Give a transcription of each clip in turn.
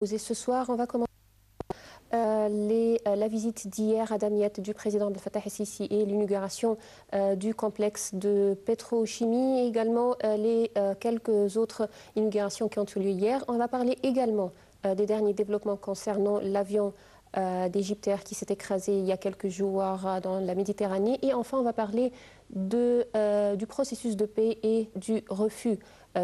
Ce soir, on va commencer la visite d'hier à Damiette du président Abdel Fattah el-Sisi et l'inauguration du complexe de pétrochimie et également les quelques autres inaugurations qui ont eu lieu hier. On va parler également des derniers développements concernant l'avion d'Égypte Air qui s'est écrasé il y a quelques jours dans la Méditerranée. Et enfin, on va parler du processus de paix et du refus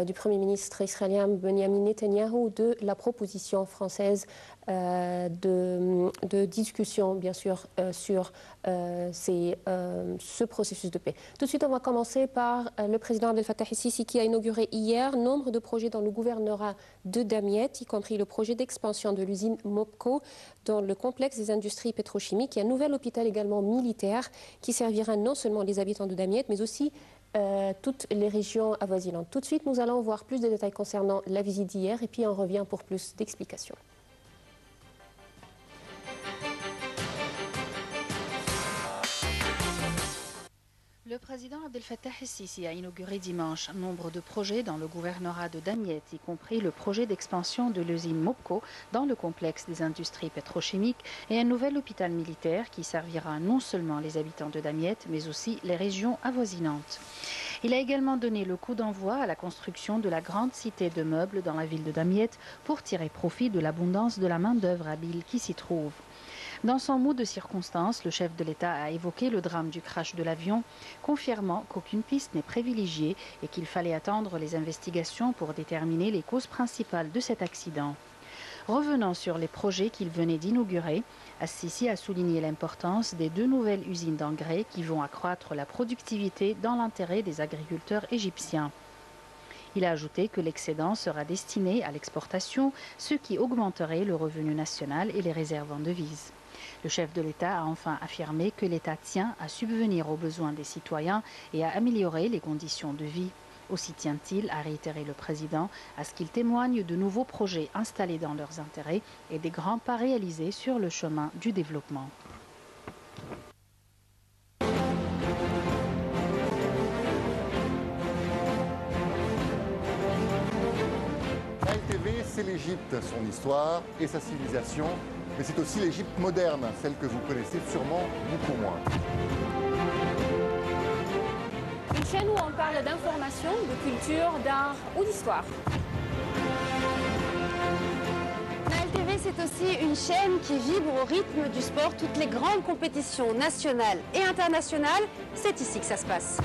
du Premier ministre israélien Benjamin Netanyahou de la proposition française de discussion, bien sûr, sur ce processus de paix. Tout de suite, on va commencer par le président Abdel Fattah el-Sisi qui a inauguré hier nombre de projets dans le gouvernorat de Damiette, y compris le projet d'expansion de l'usine MOPCO dans le complexe des industries pétrochimiques. Il y a un nouvel hôpital également militaire qui servira non seulement les habitants de Damiette, mais aussi toutes les régions avoisinantes. Tout de suite, nous allons voir plus de détails concernant la visite d'hier et puis on revient pour plus d'explications. Le président Abdel Fattah el-Sisi a inauguré dimanche un nombre de projets dans le gouvernorat de Damiette, y compris le projet d'expansion de l'usine MOPCO dans le complexe des industries pétrochimiques et un nouvel hôpital militaire qui servira non seulement les habitants de Damiette, mais aussi les régions avoisinantes. Il a également donné le coup d'envoi à la construction de la grande cité de meubles dans la ville de Damiette pour tirer profit de l'abondance de la main-d'œuvre habile qui s'y trouve. Dans son mot de circonstance, le chef de l'État a évoqué le drame du crash de l'avion, confirmant qu'aucune piste n'est privilégiée et qu'il fallait attendre les investigations pour déterminer les causes principales de cet accident. Revenant sur les projets qu'il venait d'inaugurer, el-Sisi a souligné l'importance des 2 nouvelles usines d'engrais qui vont accroître la productivité dans l'intérêt des agriculteurs égyptiens. Il a ajouté que l'excédent sera destiné à l'exportation, ce qui augmenterait le revenu national et les réserves en devises. Le chef de l'État a enfin affirmé que l'État tient à subvenir aux besoins des citoyens et à améliorer les conditions de vie. Aussi tient-il, a réitéré le président, à ce qu'ils témoignent de nouveaux projets installés dans leurs intérêts et des grands pas réalisés sur le chemin du développement. ALTV, c'est l'Égypte, son histoire et sa civilisation, mais c'est aussi l'Égypte moderne, celle que vous connaissez sûrement beaucoup moins. Une chaîne où on parle d'information, de culture, d'art ou d'histoire. ALTV, c'est aussi une chaîne qui vibre au rythme du sport. Toutes les grandes compétitions nationales et internationales, c'est ici que ça se passe.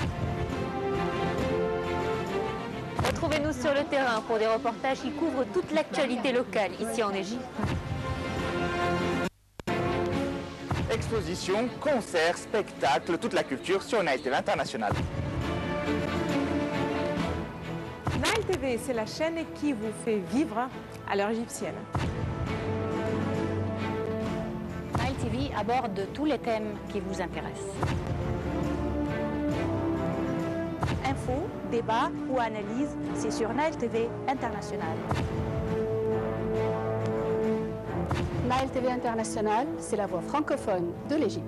Retrouvez-nous sur le terrain pour des reportages qui couvrent toute l'actualité locale ici en Égypte. Expositions, concerts, spectacles, toute la culture sur Nile TV International. Nile TV, c'est la chaîne qui vous fait vivre à l'heure égyptienne. Nile TV aborde tous les thèmes qui vous intéressent. Infos, débats ou analyses, c'est sur Nile TV International. Nile TV International, c'est la voix francophone de l'Égypte.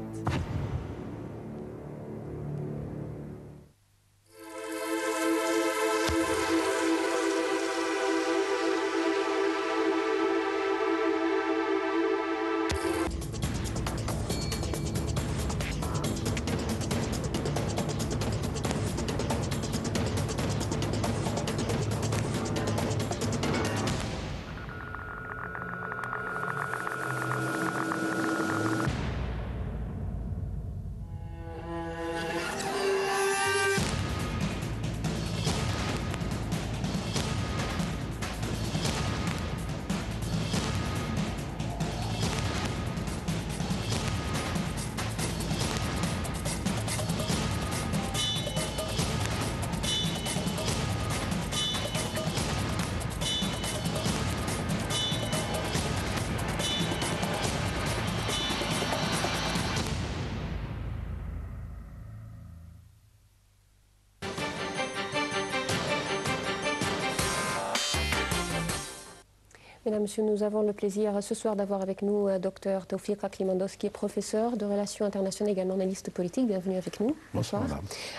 Mesdames, Messieurs, nous avons le plaisir ce soir d'avoir avec nous Dr Taoufik Klimandos, qui est professeur de relations internationales, également analyste politique. Bienvenue avec nous. Bonsoir.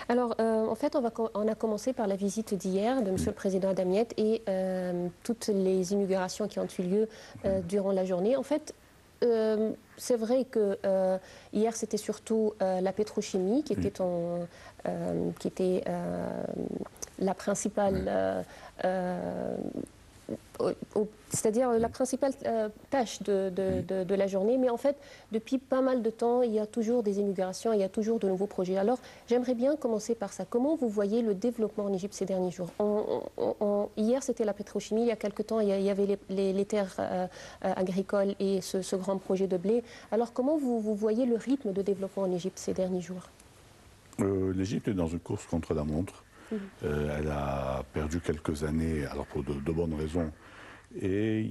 Alors, en fait, on a commencé par la visite d'hier de Monsieur le Président à Damiette et toutes les inaugurations qui ont eu lieu durant la journée. En fait, c'est vrai que hier, c'était surtout la pétrochimie qui était, la principale... c'est-à-dire la principale tâche de la journée. Mais en fait, depuis pas mal de temps, il y a toujours des inaugurations, il y a toujours de nouveaux projets. Alors, j'aimerais bien commencer par ça. Comment vous voyez le développement en Égypte ces derniers jours? Hier, c'était la pétrochimie. Il y a quelque temps, il y avait les terres agricoles et ce grand projet de blé. Alors, comment vous voyez le rythme de développement en Égypte ces derniers jours? L'Égypte est dans une course contre la montre. Elle a perdu quelques années, alors pour de bonnes raisons, et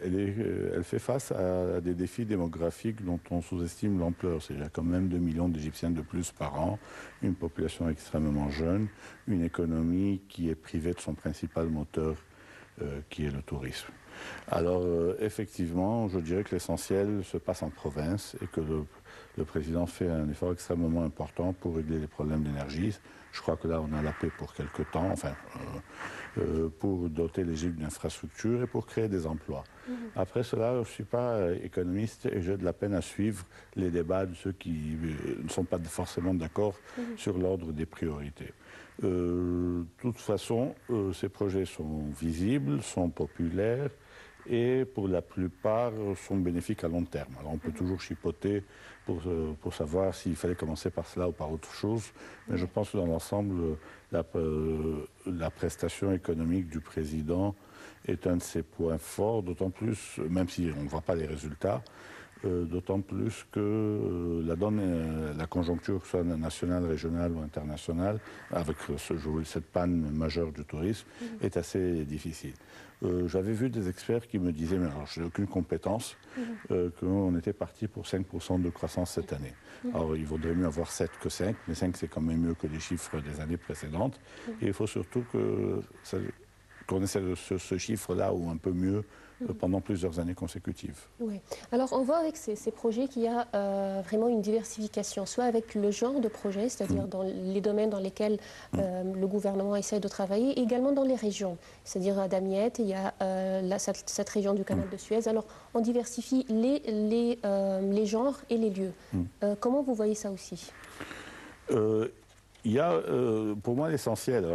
elle fait face à des défis démographiques dont on sous-estime l'ampleur. Il y a quand même 2 millions d'Égyptiens de plus par an, une population extrêmement jeune, une économie qui est privée de son principal moteur, qui est le tourisme. Alors effectivement, je dirais que l'essentiel se passe en province et que le président fait un effort extrêmement important pour régler les problèmes d'énergie. Je crois que là, on a la paix pour quelque temps, enfin, pour doter l'Égypte d'infrastructures et pour créer des emplois. Après cela, je ne suis pas économiste et j'ai de la peine à suivre les débats de ceux qui ne sont pas forcément d'accord sur l'ordre des priorités. De toute façon, ces projets sont visibles, sont populaires et pour la plupart sont bénéfiques à long terme. Alors on peut toujours chipoter pour savoir s'il fallait commencer par cela ou par autre chose, mais je pense que dans l'ensemble, la prestation économique du président est un de ses points forts, d'autant plus, même si on ne voit pas les résultats, d'autant plus que la conjoncture, que ce soit nationale, régionale ou internationale, avec cette panne majeure du tourisme, est assez difficile. J'avais vu des experts qui me disaient, mais alors je n'ai aucune compétence, qu'on était parti pour 5% de croissance cette année. Alors il vaudrait mieux avoir 7 que 5, mais 5 c'est quand même mieux que les chiffres des années précédentes. Et il faut surtout qu'on essaie ce chiffre-là ou un peu mieux pendant plusieurs années consécutives. Oui. Alors on voit avec ces projets qu'il y a vraiment une diversification, soit avec le genre de projet, c'est-à-dire dans les domaines dans lesquels le gouvernement essaie de travailler, et également dans les régions. C'est-à-dire à Damiette, il y a cette région du canal de Suez. Alors on diversifie les genres et les lieux. Comment vous voyez ça aussi? Il y a, pour moi, l'essentiel.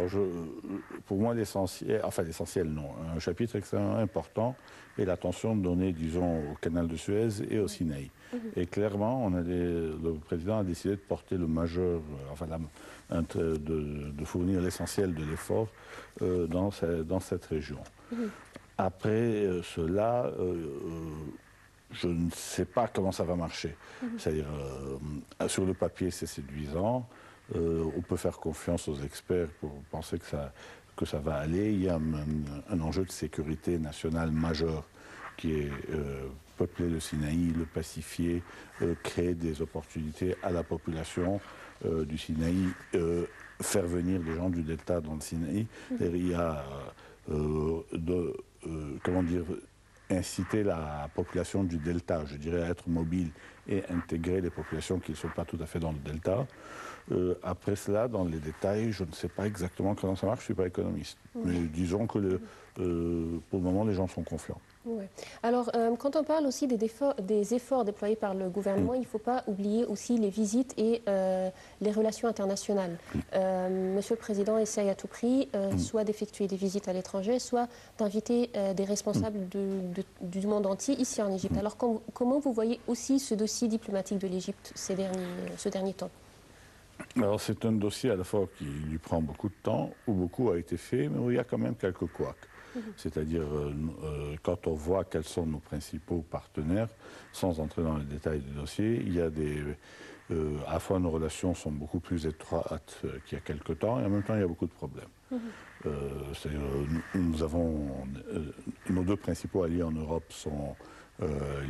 Enfin l'essentiel, non. Un chapitre extrêmement important est l'attention donnée, disons, au canal de Suez et au Sinaï. Et clairement, le président a décidé de porter le majeur, de fournir l'essentiel de l'effort dans cette région. Après cela, je ne sais pas comment ça va marcher. C'est-à-dire, sur le papier, c'est séduisant. On peut faire confiance aux experts pour penser que ça va aller. Il y a un enjeu de sécurité nationale majeur qui est peupler le Sinaï, le pacifier, créer des opportunités à la population du Sinaï, faire venir des gens du delta dans le Sinaï. Il y a, inciter la population du delta, je dirais, à être mobile et intégrer les populations qui ne sont pas tout à fait dans le delta. Après cela, dans les détails, je ne sais pas exactement comment ça marche, je ne suis pas économiste. Mais disons que pour le moment, les gens sont confiants. Ouais. Alors, quand on parle aussi des efforts déployés par le gouvernement, il ne faut pas oublier aussi les visites et les relations internationales. Monsieur le Président essaye à tout prix soit d'effectuer des visites à l'étranger, soit d'inviter des responsables du monde entier ici en Égypte. Alors, comment vous voyez aussi ce dossier diplomatique de l'Égypte ce dernier temps? Alors c'est un dossier à la fois qui lui prend beaucoup de temps, où beaucoup a été fait, mais où il y a quand même quelques couacs. C'est-à-dire, quand on voit quels sont nos principaux partenaires, sans entrer dans les détails du dossier, il y a à la fois nos relations sont beaucoup plus étroites qu'il y a quelque temps, et en même temps il y a beaucoup de problèmes. Nous avons nos deux principaux alliés en Europe sont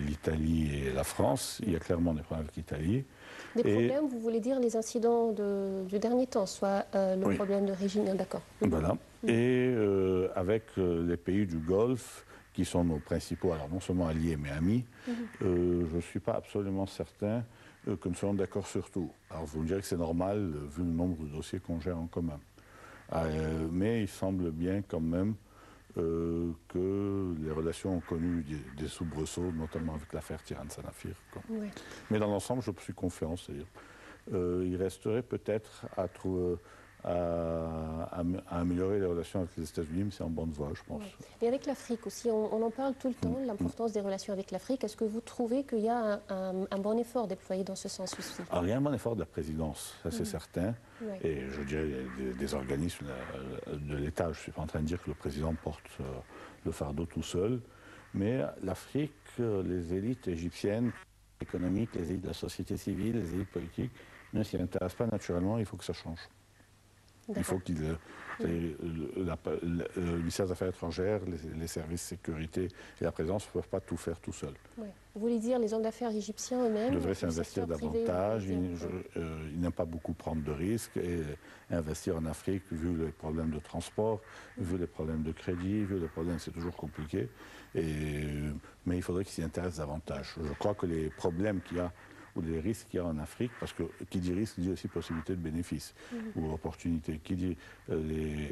l'Italie et la France. Il y a clairement des problèmes avec l'Italie. Des problèmes, vous voulez dire les incidents du dernier temps, soit le problème de régime, d'accord. Voilà. Et avec les pays du Golfe qui sont nos principaux, alors non seulement alliés, mais amis, je ne suis pas absolument certain que nous soyons d'accord sur tout. Alors vous me direz que c'est normal, vu le nombre de dossiers qu'on gère en commun. Mais il semble bien quand même que les relations ont connu des soubresauts, notamment avec l'affaire Tirana Sanafir. Ouais. Mais dans l'ensemble, je suis confiant. C'est-à-dire, il resterait peut-être à améliorer les relations avec les États-Unis, mais c'est en bonne voie, je pense. Ouais. Et avec l'Afrique aussi, on en parle tout le temps, l'importance des relations avec l'Afrique. Est-ce que vous trouvez qu'il y a un bon effort déployé dans ce sens aussi? Alors, il y a un bon effort de la présidence, ça c'est certain. Ouais. Et je dirais des organismes de l'État. Je ne suis pas en train de dire que le président porte le fardeau tout seul. Mais l'Afrique, les élites égyptiennes, économiques, les élites de la société civile, les élites politiques, ne s'y intéressent pas naturellement, il faut que ça change. Il faut qu'il le ministère des Affaires étrangères, les services de sécurité et la présidence ne peuvent pas tout faire tout seuls. Ouais. Vous voulez dire les hommes d'affaires égyptiens eux-mêmes devraient s'investir davantage. Ils n'aiment pas beaucoup prendre de risques et investir en Afrique, vu les problèmes de transport, vu les problèmes de crédit, vu les problèmes, c'est toujours compliqué. Mais il faudrait qu'ils s'y intéressent davantage. Je crois que les problèmes qu'il y a ou les risques qu'il y a en Afrique, parce que qui dit risque dit aussi possibilité de bénéfice ou opportunité. Qui dit les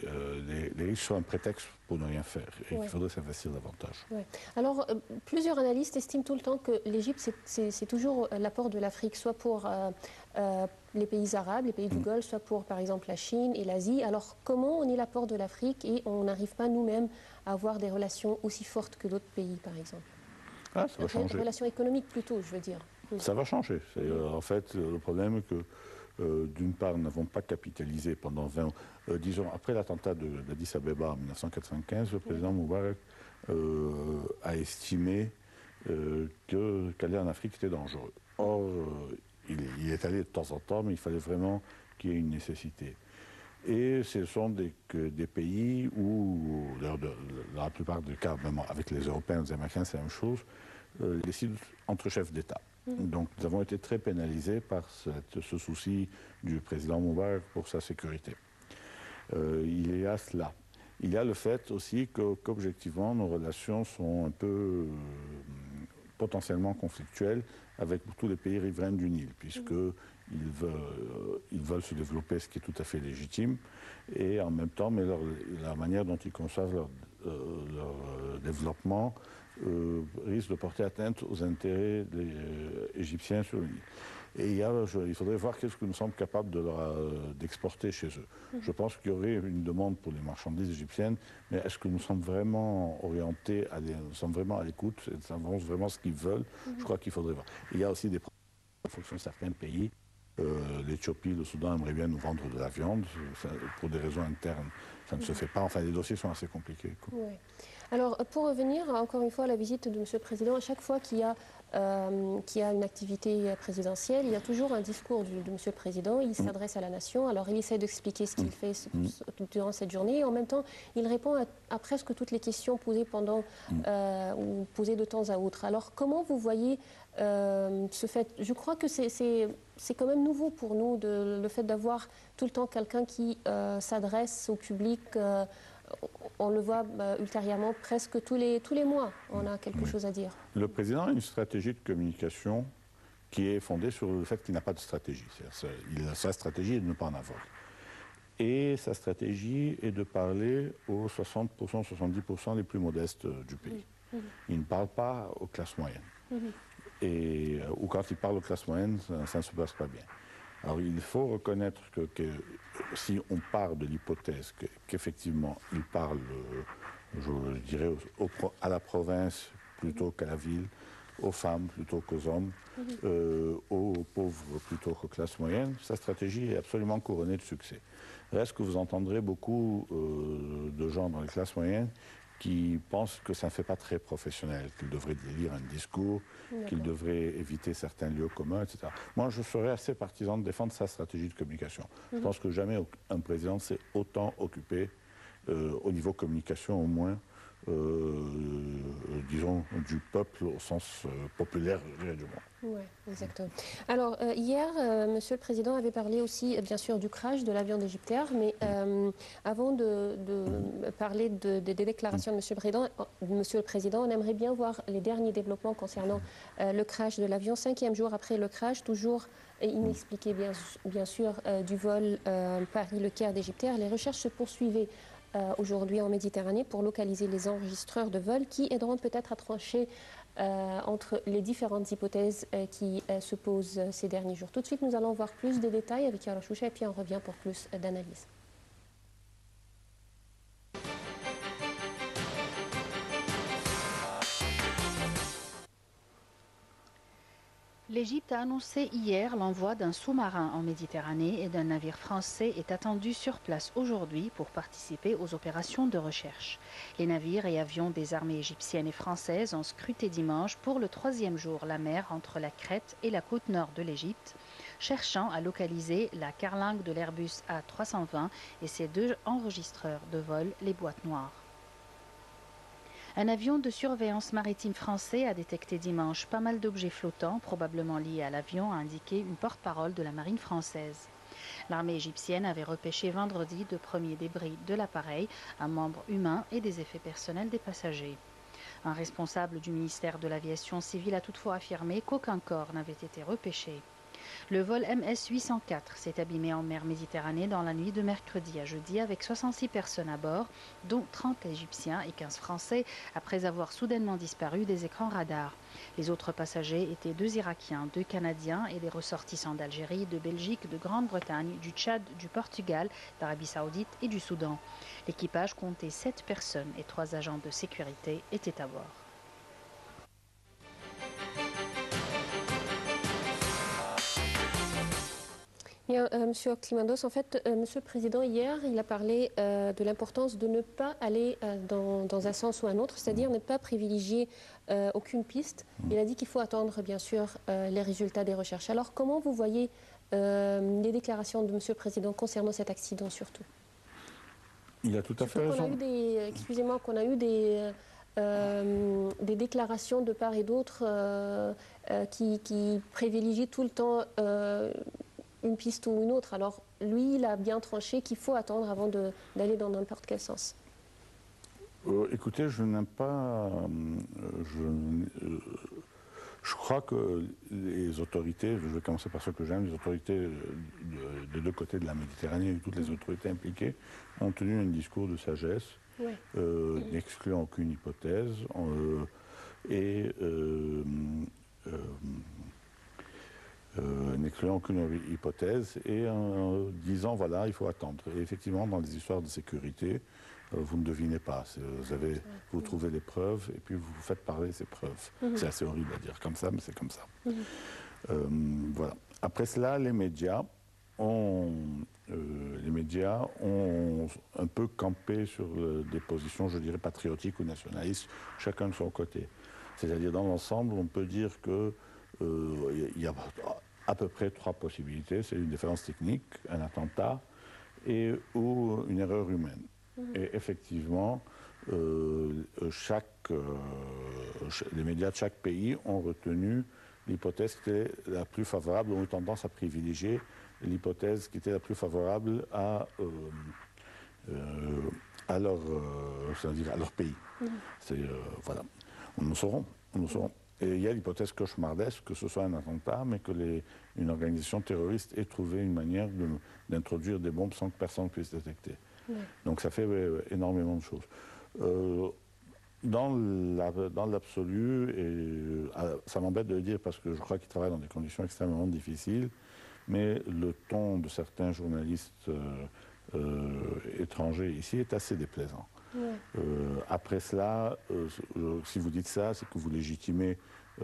risques sont un prétexte pour ne rien faire et il faudrait s'investir davantage. Ouais. Alors, plusieurs analystes estiment tout le temps que l'Égypte, c'est toujours l'apport de l'Afrique, soit pour les pays arabes, les pays du Golfe, soit pour, par exemple, la Chine et l'Asie. Alors, comment on est l'apport de l'Afrique et on n'arrive pas nous-mêmes à avoir des relations aussi fortes que d'autres pays, par exemple? Ah, ça va changer. Des relations économiques plutôt, je veux dire. Ça va changer. En fait, le problème est que, d'une part, nous n'avons pas capitalisé pendant 20 ans. Disons, après l'attentat d'Addis Abeba en 1995, le président Moubarak a estimé qu'aller en Afrique était dangereux. Or, il est allé de temps en temps, mais il fallait vraiment qu'il y ait une nécessité. Et ce sont des pays où, dans la plupart des cas, même avec les Européens, les Américains, c'est la même chose, décident entre chefs d'État. Donc nous avons été très pénalisés par ce souci du président Moubarak pour sa sécurité. Il y a cela. Il y a le fait aussi qu'objectivement nos relations sont un peu potentiellement conflictuelles avec tous les pays riverains du Nil, puisqu'ils veulent se développer, ce qui est tout à fait légitime, et en même temps, mais la manière dont ils conçoivent leur développement risque de porter atteinte aux intérêts égyptiens sur le Nil. Et il faudrait voir qu'est-ce que nous sommes capables d'exporter chez eux. Je pense qu'il y aurait une demande pour les marchandises égyptiennes, mais est-ce que nous sommes vraiment orientés, nous sommes vraiment à l'écoute, et nous savons vraiment ce qu'ils veulent? Je crois qu'il faudrait voir. Il y a aussi des problèmes en fonction de certains pays. L'Éthiopie, le Soudan aimeraient bien nous vendre de la viande, pour des raisons internes. Ça ne se fait pas, enfin les dossiers sont assez compliqués. Ouais. Alors pour revenir encore une fois à la visite de M. le Président, à chaque fois qu'il y a une activité présidentielle, il y a toujours un discours de M. le Président, il s'adresse à la nation, alors il essaie d'expliquer ce qu'il fait durant cette journée, et en même temps il répond à presque toutes les questions posées ou posées de temps à autre. Alors comment vous voyez ce fait? Je crois que c'est quand même nouveau pour nous, le fait d'avoir tout le temps quelqu'un qui s'adresse au public. On le voit ultérieurement, presque tous les mois, on a quelque chose à dire. Le président a une stratégie de communication qui est fondée sur le fait qu'il n'a pas de stratégie. Sa stratégie est de ne pas en avoir. Et sa stratégie est de parler aux 60%, 70% les plus modestes du pays. Il ne parle pas aux classes moyennes. Ou quand il parle aux classes moyennes, ça ne se passe pas bien. Alors il faut reconnaître que si on part de l'hypothèse qu'effectivement il parle, je dirais, à la province plutôt qu'à la ville, aux femmes plutôt qu'aux hommes, aux pauvres plutôt qu'aux classes moyennes, sa stratégie est absolument couronnée de succès. Reste que vous entendrez beaucoup de gens dans les classes moyennes qui pensent que ça ne fait pas très professionnel, qu'ils devraient lire un discours, qu'ils devraient éviter certains lieux communs, etc. Moi, je serais assez partisan de défendre sa stratégie de communication. Je pense que jamais un président s'est autant occupé, au niveau communication au moins, disons, du peuple au sens populaire du mot. Oui, exactement. Alors, hier, Monsieur le Président avait parlé aussi, bien sûr, du crash de l'avion d'Égyptair, mais avant de parler des déclarations de Monsieur le Président, on aimerait bien voir les derniers développements concernant le crash de l'avion, 5e jour après le crash, toujours inexpliqué, bien sûr, du vol Paris-Le Caire d'Égyptair. Les recherches se poursuivaient aujourd'hui en Méditerranée pour localiser les enregistreurs de vol qui aideront peut-être à trancher entre les différentes hypothèses qui se posent ces derniers jours. Tout de suite, nous allons voir plus de détails avec Yara Choucha et puis on revient pour plus d'analyse. L'Égypte a annoncé hier l'envoi d'un sous-marin en Méditerranée et d'un navire français est attendu sur place aujourd'hui pour participer aux opérations de recherche. Les navires et avions des armées égyptiennes et françaises ont scruté dimanche pour le 3e jour la mer entre la Crète et la côte nord de l'Égypte, cherchant à localiser la carlingue de l'Airbus A320 et ses 2 enregistreurs de vol, les boîtes noires. Un avion de surveillance maritime français a détecté dimanche pas mal d'objets flottants, probablement liés à l'avion, a indiqué une porte-parole de la marine française. L'armée égyptienne avait repêché vendredi de premiers débris de l'appareil, un membre humain et des effets personnels des passagers. Un responsable du ministère de l'Aviation civile a toutefois affirmé qu'aucun corps n'avait été repêché. Le vol MS 804 s'est abîmé en mer Méditerranée dans la nuit de mercredi à jeudi avec 66 personnes à bord, dont 30 Égyptiens et 15 Français, après avoir soudainement disparu des écrans radars. Les autres passagers étaient 2 Irakiens, 2 Canadiens et des ressortissants d'Algérie, de Belgique, de Grande-Bretagne, du Tchad, du Portugal, d'Arabie Saoudite et du Soudan. L'équipage comptait 7 personnes et 3 agents de sécurité étaient à bord. Bien, Monsieur Klimandos, en fait, Monsieur le Président, hier, il a parlé de l'importance de ne pas aller dans un sens ou un autre, c'est-à-dire ne pas privilégier aucune piste. Il a dit qu'il faut attendre, bien sûr, les résultats des recherches. Alors, comment vous voyez les déclarations de Monsieur le Président concernant cet accident, surtout? Il a tout à fait raison. Excusez-moi, qu'on a eu des déclarations de part et d'autre qui privilégient tout le temps une piste ou une autre. Alors, lui, il a bien tranché qu'il faut attendre avant d'aller dans n'importe quel sens. Écoutez, je n'aime pas... je crois que les autorités, je vais commencer par ce que j'aime, les autorités des 2 côtés de la Méditerranée et toutes les autorités impliquées ont tenu un discours de sagesse, n'excluant aucune hypothèse n'excluant aucune hypothèse et en disant voilà, il faut attendre. Et effectivement, dans les histoires de sécurité, vous ne devinez pas. Vous trouvez les preuves et puis vous faites parler ces preuves. C'est assez horrible à dire comme ça, mais c'est comme ça. Voilà. Après cela, les médias ont un peu campé sur des positions, je dirais, patriotiques ou nationalistes, chacun de son côté. C'est-à-dire, dans l'ensemble, on peut dire que il y a à peu près 3 possibilités. C'est une défaillance technique, un attentat ou une erreur humaine. Et effectivement, les médias de chaque pays ont retenu l'hypothèse qui était la plus favorable, ont eu tendance à privilégier l'hypothèse qui était la plus favorable à leur pays. Voilà. Nous saurons. Et il y a l'hypothèse cauchemardesque que ce soit un attentat, mais que une organisation terroriste ait trouvé une manière d'introduire des bombes sans que personne puisse détecter. Donc ça fait énormément de choses. Dans l'absolu, et ça m'embête de le dire parce que je crois qu'ils travaillent dans des conditions extrêmement difficiles, mais le ton de certains journalistes étrangers ici est assez déplaisant. Après cela, si vous dites ça, c'est que vous légitimez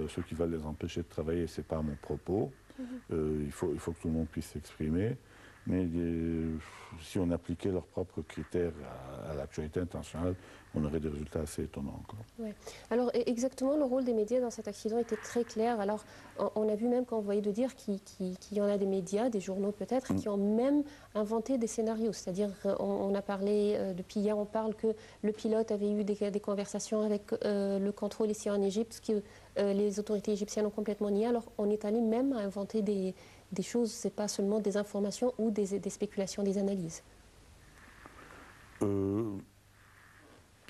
ceux qui veulent les empêcher de travailler, c'est pas mon propos. Il faut que tout le monde puisse s'exprimer. mais si on appliquait leurs propres critères à l'actualité internationale, on aurait des résultats assez étonnants encore. Ouais. Alors exactement, le rôle des médias dans cet accident était très clair. Alors on a vu même quand vous voyez de dire qu'il y en a des médias, des journaux peut-être, qui ont même inventé des scénarios. C'est-à-dire on a parlé, depuis hier on parle que le pilote avait eu des conversations avec le contrôle ici en Égypte, ce que les autorités égyptiennes ont complètement nié. Alors on est allé même à inventer des choses, c'est pas seulement des informations ou des spéculations, des analyses.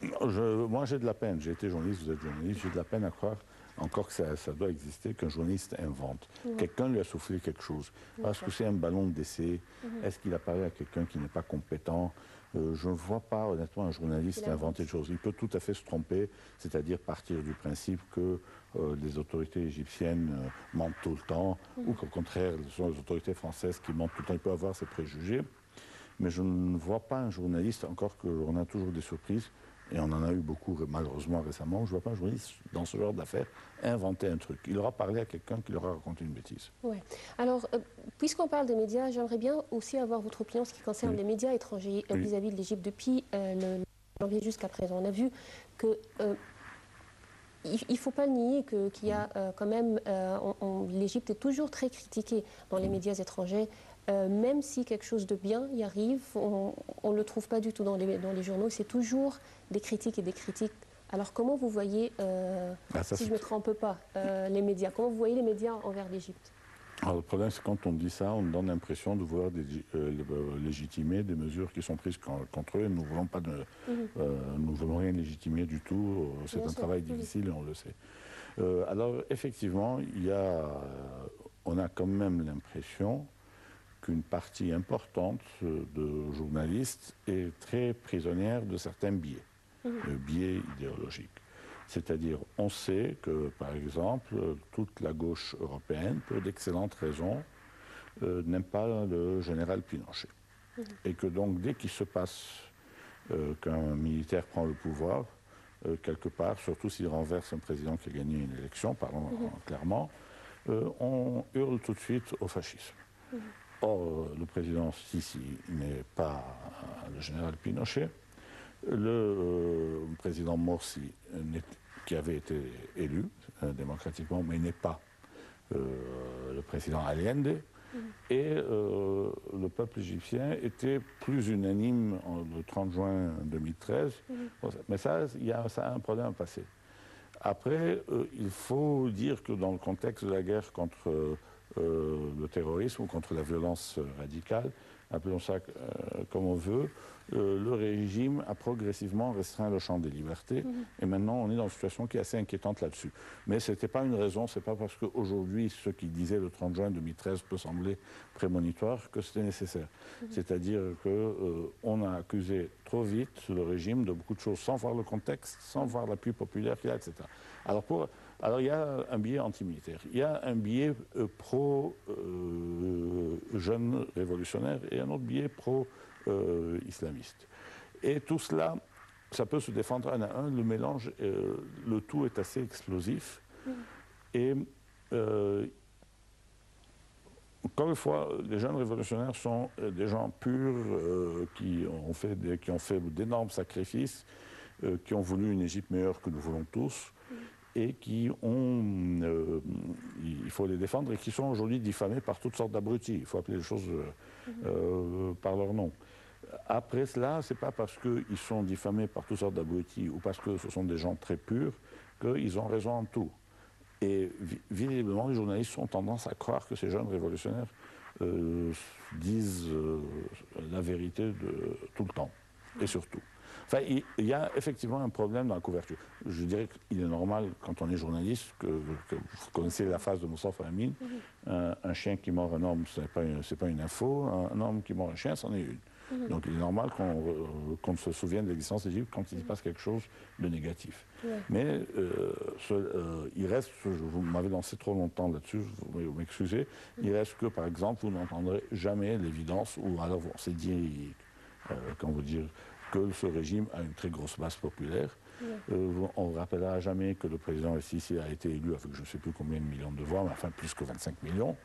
Moi j'ai de la peine, j'ai été journaliste, vous êtes journaliste, j'ai de la peine à croire encore que ça doit exister, qu'un journaliste invente. Quelqu'un lui a soufflé quelque chose. Parce que c'est un ballon d'essai, est-ce qu'il a parlé à quelqu'un qui n'est pas compétent? Je ne vois pas honnêtement un journaliste inventer des choses. Il peut tout à fait se tromper, c'est-à-dire partir du principe que les autorités égyptiennes mentent tout le temps, ou qu'au contraire, ce sont les autorités françaises qui mentent tout le temps. Il peut avoir ses préjugés. Mais je ne vois pas un journaliste, encore qu'on a toujours des surprises, et on en a eu beaucoup malheureusement récemment, je ne vois pas un journaliste dans ce genre d'affaires inventer un truc. Il aura parlé à quelqu'un qui lui aura raconté une bêtise. Ouais. Alors, puisqu'on parle des médias, j'aimerais bien aussi avoir votre opinion en ce qui concerne les médias étrangers vis-à-vis de l'Égypte depuis le janvier jusqu'à présent. On a vu que il ne faut pas nier qu'il y a quand même, l'Égypte est toujours très critiquée dans les médias étrangers. Même si quelque chose de bien y arrive, on ne le trouve pas du tout dans les journaux. C'est toujours des critiques et des critiques. Alors comment vous voyez, si je ne me trompe pas, les médias? Comment vous voyez les médias envers l'Égypte? Alors, le problème, c'est quand on dit ça, on donne l'impression de vouloir légitimer des mesures qui sont prises contre eux. Nous ne voulons rien légitimer du tout. C'est un travail difficile et on le sait. Alors, effectivement, on a quand même l'impression qu'une partie importante de journalistes est très prisonnière de certains biais, biais idéologiques. C'est-à-dire, on sait que, par exemple, toute la gauche européenne, pour d'excellentes raisons, n'aime pas le général Pinochet. Et que donc, dès qu'il se passe qu'un militaire prend le pouvoir, quelque part, surtout s'il renverse un président qui a gagné une élection, parlons clairement, on hurle tout de suite au fascisme. Or, le président Sisi n'est pas le général Pinochet. Le président Morsi, qui avait été élu démocratiquement, mais n'est pas le président Allende. Et le peuple égyptien était plus unanime le 30 juin 2013. Mais ça a un problème à passer. Après, il faut dire que dans le contexte de la guerre contre le terrorisme ou contre la violence radicale, appelons ça comme on veut, le régime a progressivement restreint le champ des libertés et maintenant on est dans une situation qui est assez inquiétante là-dessus. Mais ce n'était pas une raison, c'est pas parce qu'aujourd'hui ce qui disait le 30 juin 2013 peut sembler prémonitoire que c'était nécessaire. C'est-à-dire qu'on a accusé trop vite le régime de beaucoup de choses sans voir le contexte, sans voir l'appui populaire qu'il y a, etc. Alors il y a un biais antimilitaire, il y a un biais pro-jeunes révolutionnaires et un autre biais pro-islamiste. Et tout cela, ça peut se défendre un à un, le mélange, le tout est assez explosif. Et encore une fois, les jeunes révolutionnaires sont des gens purs qui ont fait d'énormes sacrifices, qui ont voulu une Égypte meilleure que nous voulons tous. Et qui ont, il faut les défendre, et qui sont aujourd'hui diffamés par toutes sortes d'abrutis. Il faut appeler les choses par leur nom. Après cela, ce n'est pas parce qu'ils sont diffamés par toutes sortes d'abrutis ou parce que ce sont des gens très purs qu'ils ont raison en tout. Et visiblement, les journalistes ont tendance à croire que ces jeunes révolutionnaires disent la vérité de tout le temps, et surtout. Enfin, il y a effectivement un problème dans la couverture. Je dirais qu'il est normal, quand on est journaliste, que vous connaissez la phrase de Moustapha Amin, un chien qui mord un homme, ce n'est pas une info, un homme qui mord un chien, c'en est une. Donc il est normal qu'on se souvienne de l'existence d'Égypte quand il se passe quelque chose de négatif. Mais il reste, vous m'avez lancé trop longtemps là-dessus, vous m'excusez, il reste que, par exemple, vous n'entendrez jamais l'évidence, ou alors on s'est dit, comment vous dire, que ce régime a une très grosse base populaire On ne rappellera jamais que le président Sisi a été élu avec je ne sais plus combien de millions de voix, mais enfin plus que 25 millions.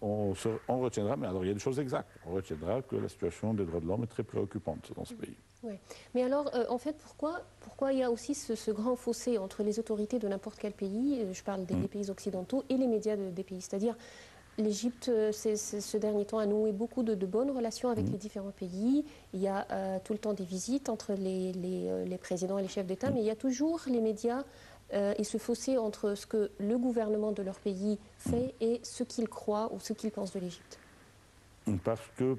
On retiendra, mais alors il y a des choses exactes. On retiendra que la situation des droits de l'homme est très préoccupante dans ce pays. Ouais. Mais alors, en fait, pourquoi il y a aussi ce grand fossé entre les autorités de n'importe quel pays, je parle des pays occidentaux, et les médias des pays? C'est-à-dire, l'Égypte, ce dernier temps, a noué beaucoup de bonnes relations avec les différents pays. Il y a tout le temps des visites entre les présidents et les chefs d'État, mais il y a toujours les médias et ce fossé entre ce que le gouvernement de leur pays fait et ce qu'ils croient ou ce qu'ils pensent de l'Égypte. Parce que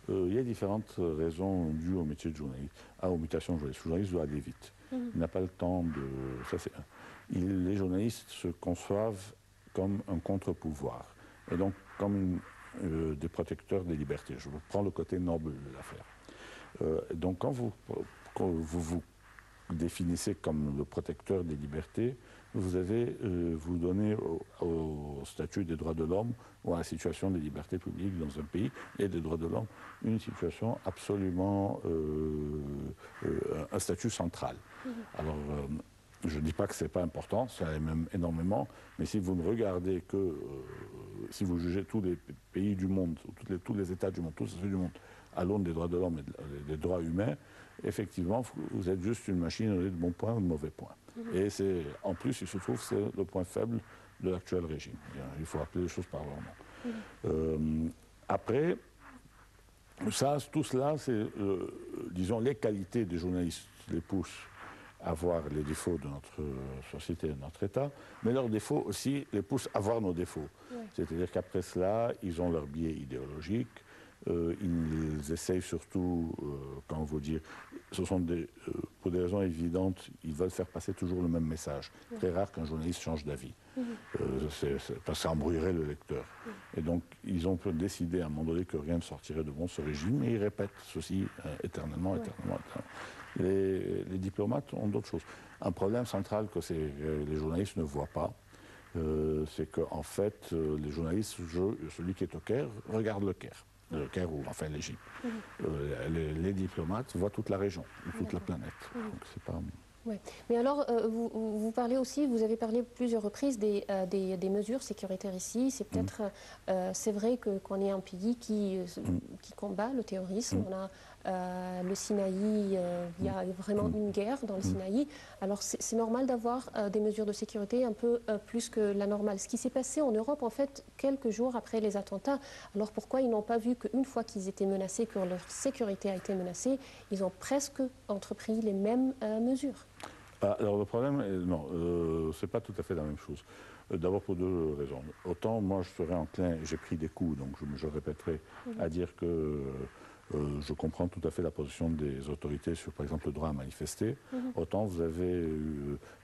il y a différentes raisons dues au métier de journaliste, aux mutations de journaliste. Le journaliste doit aller vite. Il n'a pas le temps de... Ça, les journalistes se conçoivent comme un contre-pouvoir, et donc comme des protecteurs des libertés. Je prends le côté noble de l'affaire. Donc quand vous vous définissez comme le protecteur des libertés, vous donnez au statut des droits de l'homme ou à la situation des libertés publiques dans un pays et des droits de l'homme une situation absolument, un statut central. Alors, je ne dis pas que ce n'est pas important, ça l'est même énormément, mais si vous ne regardez que, si vous jugez tous les pays du monde, tous les États du monde, tous les États du monde, à l'aune des droits de l'homme et des droits humains, effectivement, vous êtes juste une machine de bons points ou de mauvais points. Et en plus, il se trouve que c'est le point faible de l'actuel régime. Il faut appeler les choses par leur nom. Après, tout cela, c'est, disons, les qualités des journalistes les poussent à voir les défauts de notre société, de notre État, mais leurs défauts aussi les poussent à voir nos défauts. C'est-à-dire qu'après cela, ils ont leur biais idéologique. Ils essayent surtout, comment vous dire, pour des raisons évidentes, ils veulent faire passer toujours le même message. Très rare qu'un journaliste change d'avis, parce que ça embrouillerait le lecteur. Et donc, ils ont décidé à un moment donné que rien ne sortirait de bon ce régime, et ils répètent ceci éternellement. Les diplomates ont d'autres choses. Un problème central que les journalistes ne voient pas, c'est qu'en fait, les journalistes, celui qui est au Caire, regarde le Caire. Le Caire ou enfin l'Égypte. Les diplomates voient toute la région, toute la planète. Donc c'est pas... Ouais. Mais alors, vous parlez aussi, vous avez parlé plusieurs reprises des mesures sécuritaires ici. C'est peut-être, c'est vrai qu'on est un pays qui combat le terrorisme. On a le Sinaï, il y a vraiment une guerre dans le Sinaï. Alors c'est normal d'avoir des mesures de sécurité un peu plus que la normale. Ce qui s'est passé en Europe, en fait, quelques jours après les attentats, alors pourquoi ils n'ont pas vu qu'une fois qu'ils étaient menacés, que leur sécurité a été menacée, ils ont presque entrepris les mêmes mesures? Alors le problème, non, c'est pas tout à fait la même chose. D'abord pour deux raisons. Autant moi je serais enclin, j'ai pris des coups, donc je répéterai, à dire que je comprends tout à fait la position des autorités sur par exemple le droit à manifester. Autant vous avez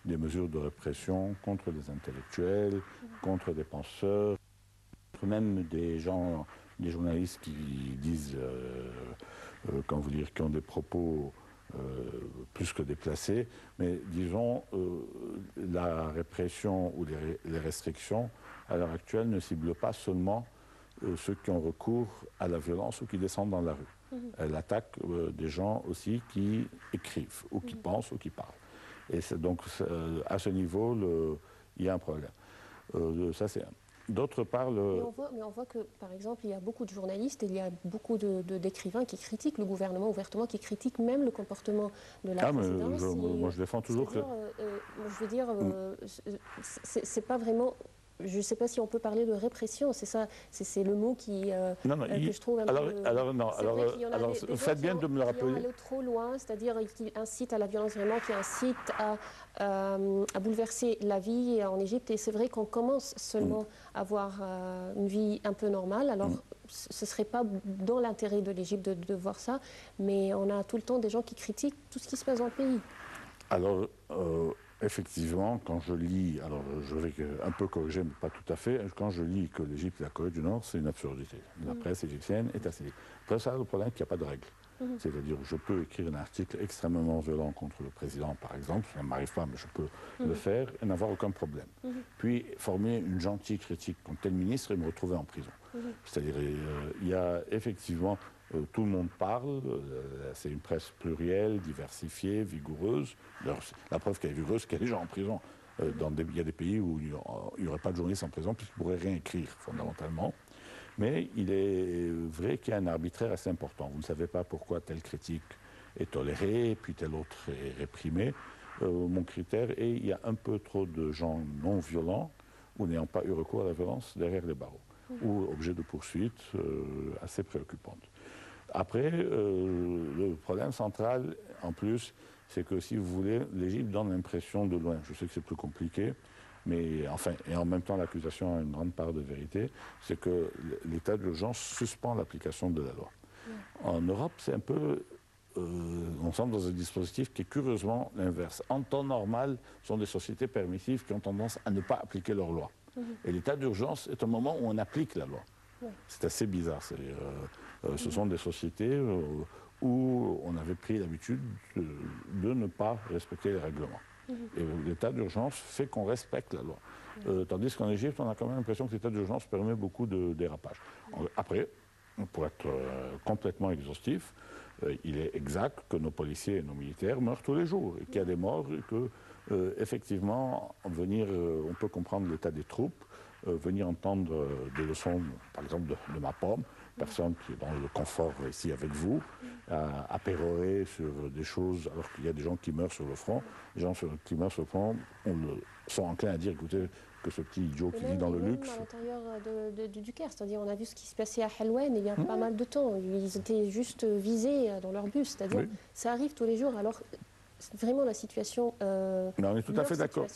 des mesures de répression contre des intellectuels, contre des penseurs, même des gens, des journalistes qui disent, comment vous dire, qui ont des propos plus que déplacés, mais disons, la répression ou les restrictions, à l'heure actuelle, ne ciblent pas seulement ceux qui ont recours à la violence ou qui descendent dans la rue. Elle attaque des gens aussi qui écrivent, ou qui pensent, ou qui parlent. Et donc, à ce niveau, il y a un problème. Ça, c'est un. D'autre part, mais on voit que, par exemple, il y a beaucoup de journalistes et il y a beaucoup d'écrivains qui critiquent le gouvernement ouvertement, qui critiquent même le comportement de la présidence. Moi, je défends toujours que... je veux dire, c'est pas vraiment... Je ne sais pas si on peut parler de répression, c'est ça, c'est le mot que je trouve un peu... Alors, faites bien de me le rappeler. Qui aller trop loin, c'est-à-dire qui incite à la violence vraiment, qui incite à bouleverser la vie en Égypte. Et c'est vrai qu'on commence seulement à avoir une vie un peu normale. Alors, ce ne serait pas dans l'intérêt de l'Égypte de voir ça, mais on a tout le temps des gens qui critiquent tout ce qui se passe dans le pays. Alors... effectivement, quand je lis, alors je vais un peu corriger, mais pas tout à fait, quand je lis que l'Égypte et la Corée du Nord, c'est une absurdité. La presse égyptienne est assez libre. Après ça, le problème, c'est qu'il n'y a pas de règles. C'est-à-dire, je peux écrire un article extrêmement violent contre le président, par exemple, ça ne m'arrive pas, mais je peux le faire et n'avoir aucun problème. Puis, former une gentille critique contre tel ministre et me retrouver en prison. C'est-à-dire, il y a effectivement... Tout le monde parle, c'est une presse plurielle, diversifiée, vigoureuse. La preuve qu'elle est vigoureuse, c'est qu'il y a des gens en prison. Il y a des pays où il n'y aurait pas de journalistes en prison puisqu'ils ne pourraient rien écrire, fondamentalement. Mais il est vrai qu'il y a un arbitraire assez important. Vous ne savez pas pourquoi telle critique est tolérée, puis telle autre est réprimée. Mon critère est qu'il y a un peu trop de gens non violents ou n'ayant pas eu recours à la violence derrière les barreaux, ou objets de poursuites assez préoccupantes. Après, le problème central, en plus, c'est que, si vous voulez, l'Égypte donne l'impression de loin, je sais que c'est plus compliqué, mais enfin, et en même temps l'accusation a une grande part de vérité, c'est que l'état d'urgence suspend l'application de la loi. En Europe, c'est un peu... on semble dans un dispositif qui est curieusement l'inverse. En temps normal, ce sont des sociétés permissives qui ont tendance à ne pas appliquer leur loi. Et l'état d'urgence est un moment où on applique la loi. C'est assez bizarre. Ce sont des sociétés où on avait pris l'habitude de ne pas respecter les règlements. Et l'état d'urgence fait qu'on respecte la loi. Tandis qu'en Égypte, on a quand même l'impression que l'état d'urgence permet beaucoup de dérapages. Après, pour être complètement exhaustif, il est exact que nos policiers et nos militaires meurent tous les jours, et qu'il y a des morts, et que, effectivement, on peut comprendre l'état des troupes, venir entendre des leçons, par exemple de ma pomme, personne qui est dans le confort ici avec vous, à pérorer sur des choses, alors qu'il y a des gens qui meurent sur le front. Les gens qui meurent sur le front sont enclins à dire, écoutez, que ce petit idiot qui vit dans le luxe. À l'intérieur du Caire, c'est-à-dire on a vu ce qui se passait à Helwan il y a pas mal de temps. Ils étaient juste visés dans leur bus, c'est-à-dire ça arrive tous les jours. Alors vraiment la situation... mais on est tout à fait d'accord.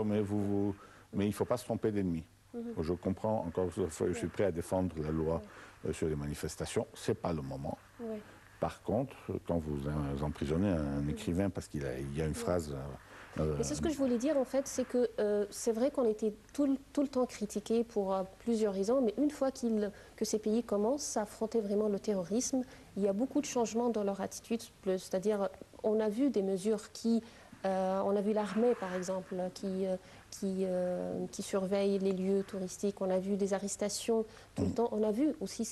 Mais il ne faut pas se tromper d'ennemi. Je comprends, encore une fois, je suis prêt à défendre la loi sur les manifestations. Ce n'est pas le moment. Par contre, quand vous emprisonnez un écrivain parce qu'il y a une phrase... Et c'est ce que je voulais dire en fait, c'est que c'est vrai qu'on était tout le temps critiqués pour plusieurs raisons, mais une fois que ces pays commencent à affronter vraiment le terrorisme, il y a beaucoup de changements dans leur attitude. C'est-à-dire, on a vu des mesures on a vu l'armée par exemple qui surveille les lieux touristiques, on a vu des arrestations tout le temps, on a vu aussi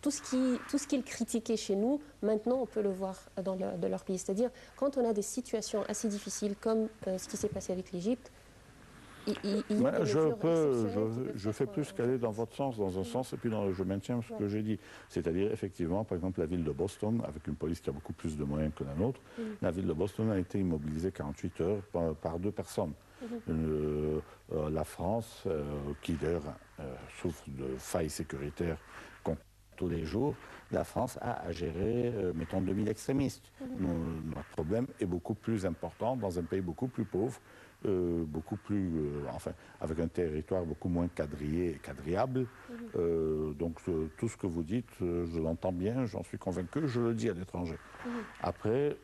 tout ce qu'ils critiquaient chez nous, maintenant on peut le voir dans leur pays. C'est-à-dire, quand on a des situations assez difficiles comme ce qui s'est passé avec l'Égypte, je fais plus qu'aller dans votre sens, dans un sens, et puis je maintiens ce que j'ai dit. C'est-à-dire, effectivement, par exemple, la ville de Boston, avec une police qui a beaucoup plus de moyens que la nôtre, la ville de Boston a été immobilisée 48 heures par 2 personnes. La France, qui d'ailleurs souffre de failles sécuritaires tous les jours, la France a à gérer, mettons, 2000 extrémistes. Notre problème est beaucoup plus important dans un pays beaucoup plus pauvre, beaucoup plus, avec un territoire beaucoup moins quadrillé et quadrillable. Donc tout ce que vous dites, je l'entends bien, j'en suis convaincu, je le dis à l'étranger. Après,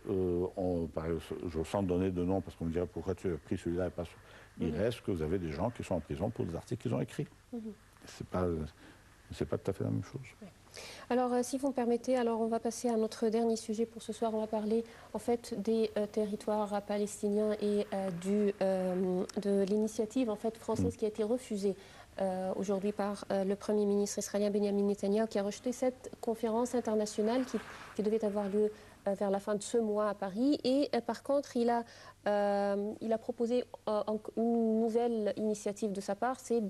sans donner de nom, parce qu'on me dirait pourquoi tu as pris celui-là et pas celui-là, il reste que vous avez des gens qui sont en prison pour des articles qu'ils ont écrits. C'est pas tout à fait la même chose. Alors, si vous me permettez, on va passer à notre dernier sujet pour ce soir. On va parler en fait des territoires palestiniens et de l'initiative en fait française qui a été refusée aujourd'hui par le Premier ministre israélien Benjamin Netanyahu, qui a rejeté cette conférence internationale qui devait avoir lieu vers la fin de ce mois à Paris. Et par contre, il a proposé une nouvelle initiative de sa part, c'est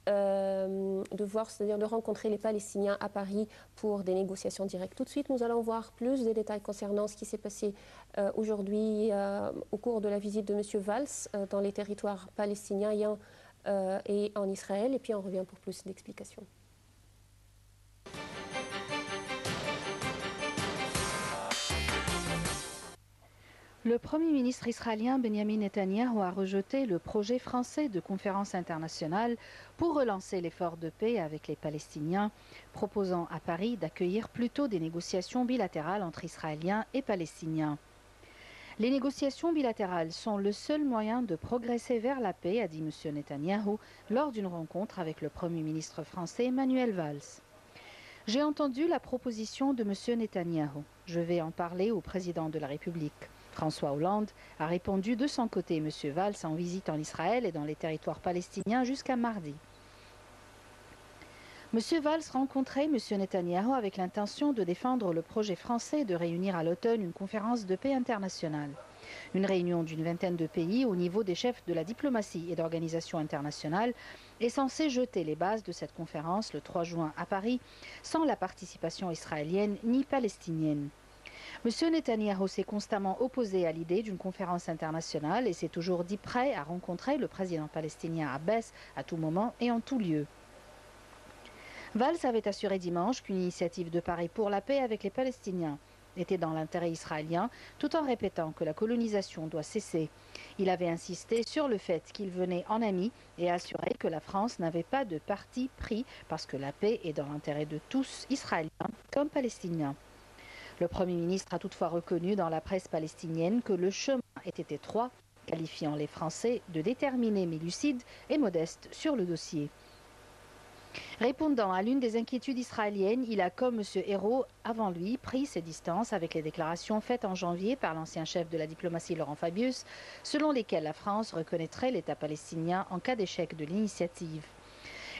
c'est-à-dire de rencontrer les Palestiniens à Paris pour des négociations directes. Tout de suite, nous allons voir plus de détails concernant ce qui s'est passé aujourd'hui au cours de la visite de M. Valls dans les territoires palestiniens et en Israël. Et puis on revient pour plus d'explications. Le Premier ministre israélien Benjamin Netanyahu a rejeté le projet français de conférence internationale pour relancer l'effort de paix avec les Palestiniens, proposant à Paris d'accueillir plutôt des négociations bilatérales entre Israéliens et Palestiniens. Les négociations bilatérales sont le seul moyen de progresser vers la paix, a dit M. Netanyahu lors d'une rencontre avec le Premier ministre français Manuel Valls. J'ai entendu la proposition de M. Netanyahu. Je vais en parler au président de la République. François Hollande a répondu de son côté. M. Valls en visite en Israël et dans les territoires palestiniens jusqu'à mardi. M. Valls rencontrait M. Netanyahou avec l'intention de défendre le projet français de réunir à l'automne une conférence de paix internationale. Une réunion d'une vingtaine de pays au niveau des chefs de la diplomatie et d'organisations internationales est censée jeter les bases de cette conférence le 3 juin à Paris, sans la participation israélienne ni palestinienne. M. Netanyahou s'est constamment opposé à l'idée d'une conférence internationale et s'est toujours dit prêt à rencontrer le président palestinien Abbas à tout moment et en tout lieu. Valls avait assuré dimanche qu'une initiative de Paris pour la paix avec les Palestiniens était dans l'intérêt israélien, tout en répétant que la colonisation doit cesser. Il avait insisté sur le fait qu'il venait en ami et assuré que la France n'avait pas de parti pris parce que la paix est dans l'intérêt de tous, Israéliens comme Palestiniens. Le Premier ministre a toutefois reconnu dans la presse palestinienne que le chemin était étroit, qualifiant les Français de déterminés mais lucides et modestes sur le dossier. Répondant à l'une des inquiétudes israéliennes, il a, comme M. Hérault, avant lui, pris ses distances avec les déclarations faites en janvier par l'ancien chef de la diplomatie Laurent Fabius, selon lesquelles la France reconnaîtrait l'État palestinien en cas d'échec de l'initiative.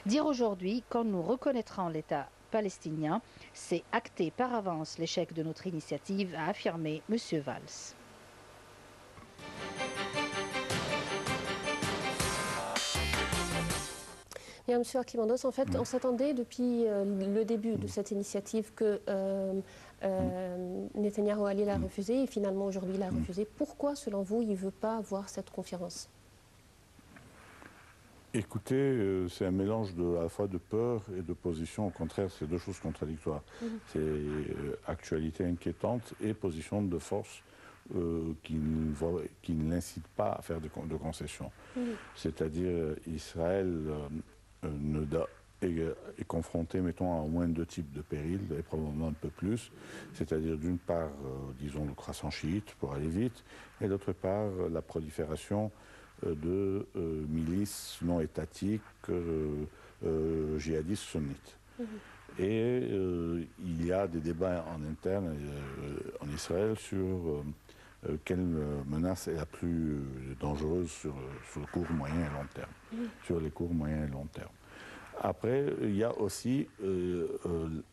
Dire aujourd'hui, quand nous reconnaîtrons l'État palestinien, c'est acter par avance l'échec de notre initiative, a affirmé M. Valls. Bien, Monsieur Archimandos, en fait, on s'attendait depuis le début de cette initiative que Netanyahou allait la refuser et finalement aujourd'hui il a refusé. Pourquoi, selon vous, il ne veut pas avoir cette conférence? Écoutez, c'est un mélange à la fois de peur et de position. Au contraire, c'est deux choses contradictoires. C'est actualité inquiétante et position de force qui ne l'incite pas à faire de concessions. C'est-à-dire Israël est confronté, mettons, à au moins deux types de périls, et probablement un peu plus. C'est-à-dire d'une part, disons, le croissant chiite, pour aller vite, et d'autre part, la prolifération de milices non étatiques djihadistes sunnites. Et il y a des débats en interne en Israël sur quelle menace est la plus dangereuse sur le court, moyen et long terme. Sur les courts, moyens et long terme. Après, il y a aussi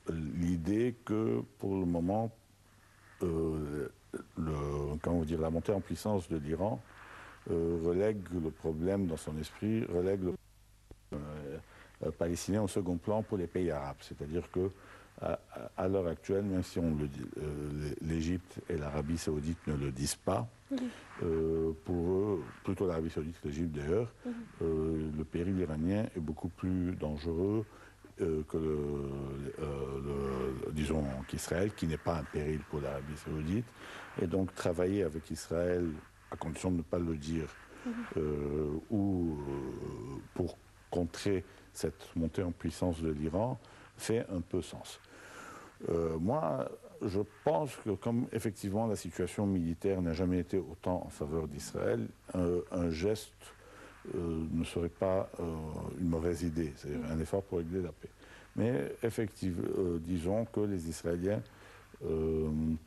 l'idée que pour le moment, la montée en puissance de l'Iran relègue le problème dans son esprit, relègue le palestinien au second plan pour les pays arabes. C'est-à-dire que à l'heure actuelle, même si l'Égypte et l'Arabie saoudite ne le disent pas, pour eux, plutôt l'Arabie saoudite que l'Égypte d'ailleurs, le péril iranien est beaucoup plus dangereux que disons qu'Israël, qui n'est pas un péril pour l'Arabie saoudite. Et donc travailler avec Israël, à condition de ne pas le dire, ou pour contrer cette montée en puissance de l'Iran, fait un peu sens. Moi, je pense que comme effectivement la situation militaire n'a jamais été autant en faveur d'Israël, un geste ne serait pas une mauvaise idée, c'est-à-dire un effort pour régler la paix. Mais effectivement, disons que les Israéliens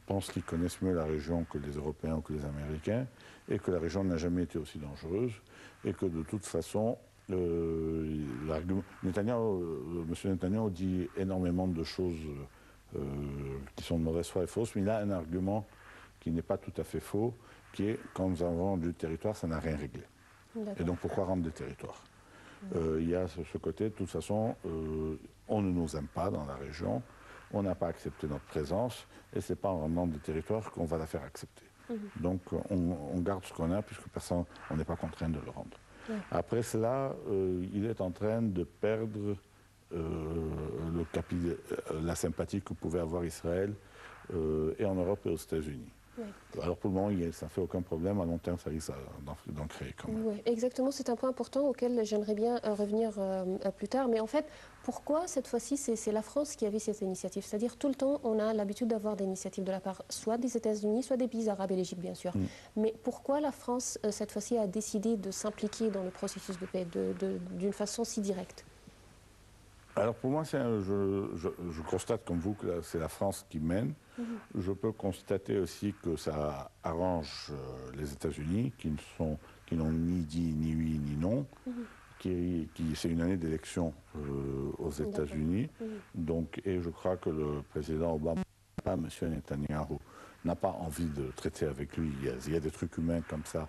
pensent qu'ils connaissent mieux la région que les Européens ou que les Américains, et que la région n'a jamais été aussi dangereuse, et que de toute façon, M. Netanyahou dit énormément de choses qui sont de mauvaise foi et fausses, mais il a un argument qui n'est pas tout à fait faux, qui est quand nous avons rendu le territoire, ça n'a rien réglé. Et donc pourquoi rendre des territoires? Il y a ce côté, de toute façon, on ne nous aime pas dans la région, on n'a pas accepté notre présence, et ce n'est pas en rendant des territoires qu'on va la faire accepter. Donc on garde ce qu'on a, puisque personne, on n'est pas contraint de le rendre. Après cela, il est en train de perdre la sympathie que pouvait avoir Israël et en Europe et aux États-Unis. Alors pour le moment, ça ne fait aucun problème. À long terme, ça risque d'en créer quand même. Oui, exactement. C'est un point important auquel j'aimerais bien revenir plus tard. Mais en fait, pourquoi cette fois-ci, c'est la France qui avait cette initiative? C'est-à-dire tout le temps, on a l'habitude d'avoir des initiatives de la part soit des États-Unis, soit des pays arabes et l'Égypte, bien sûr. Mais pourquoi la France, cette fois-ci, a décidé de s'impliquer dans le processus de paix d'une façon si directe? Alors pour moi, je constate comme vous que c'est la France qui mène. Je peux constater aussi que ça arrange les États-Unis, qui n'ont ni dit ni oui ni non, c'est une année d'élection aux États-Unis. Donc, et je crois que le président Obama, M. Netanyahu, n'a pas envie de traiter avec lui. Il y a des trucs humains comme ça,